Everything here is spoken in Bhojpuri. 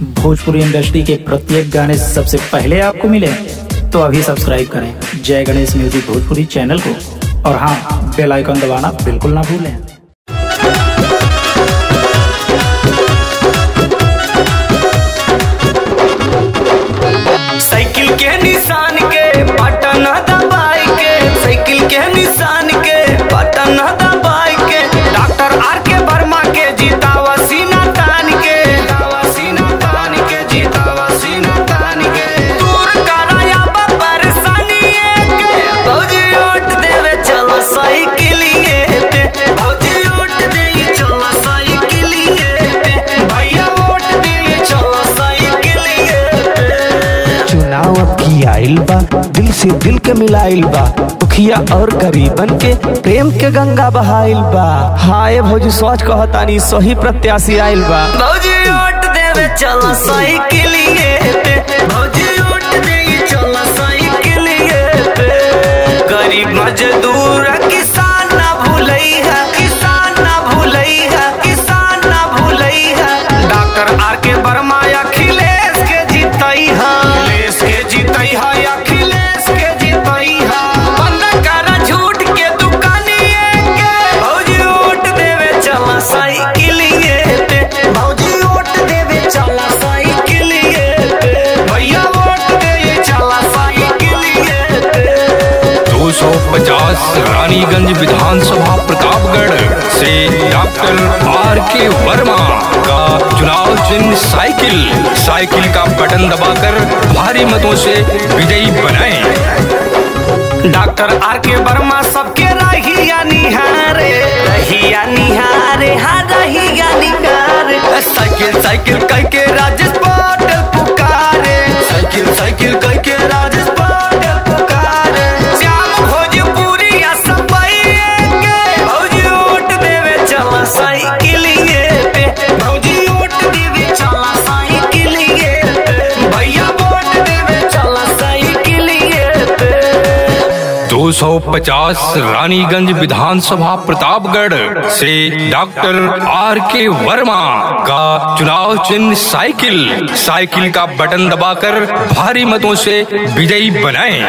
भोजपुरी इंडस्ट्री के प्रत्येक गाने सबसे पहले आपको मिले तो अभी सब्सक्राइब करें जय गणेश म्यूजिक भोजपुरी चैनल को, और हाँ, बेल आइकन दबाना बिल्कुल ना भूलें। साइकिल के निशान के बटन दबाई के, साइकिल के निशान के बटन दबाई के, डॉक्टर आर के वर्मा के जीतावा सीना तान के, सीना तान के जीतावा सीना तान के, दूर कराया परेशानी के, भौजी ओट देवे चलो साइकिलिए पे, भौजी ओट दे चलो साइकिलिए पे, भैया ओट दे चलो साइकिलिए पे। चुनाव अब की आइल बा, दिल से दिल के मिलाइल बा, दुखिया और गरीबन के प्रेम के गंगा बहाइल बा। हाय भौजी सोच कहतानी सही प्रत्याशी आइल बा। भौजी ओट देवे चलो साइकिलिए पे, भौजी ओट दे चलो साइकिलिए पे, गरीब मजदूर किसान ना भूलई है, किसान ना भूलई है, किसान ना भूलई है, डॉक्टर आर के वर्मा अखिलेश के जीतई है, अखिलेश के जीतई है, अखिलेश के जीतई है, बंद करा झूठ के दुकानिए के, भौजी ओट देवे चला साइकिलिए पे, भौजी ओट देवे चला साइकिलिए पे, भैया वोट दे चला साइकिलिए पे। 250 रानीगंज विधानसभा प्रतापगढ़ से डॉक्टर आर के वर्मा का चुनाव चिन्ह साइकिल, साइकिल का बटन दबाकर भारी मतों से विजयी बनाए। डॉक्टर आर के वर्मा सबके रहिया निहारे, रहिया निहारे, हाँ रहिया निहारे, साइकिल साइकिल कह के राजेश पाटिल पुकारे, साइकिल साइकिल कह के राजेश पाटिल पुकारे, श्याम भोजपुरी सबैया के, भौजी ओट देवे चला साइकिलिए पे, भौजी ओट देवे चला साइकिलिए पे, भैया वोट देवे चला साइकिलिए पे। 250 रानीगंज विधानसभा प्रतापगढ़ से डॉक्टर आर के वर्मा का चुनाव चिन्ह साइकिल, साइकिल का बटन दबाकर भारी मतों से विजयी बनाए।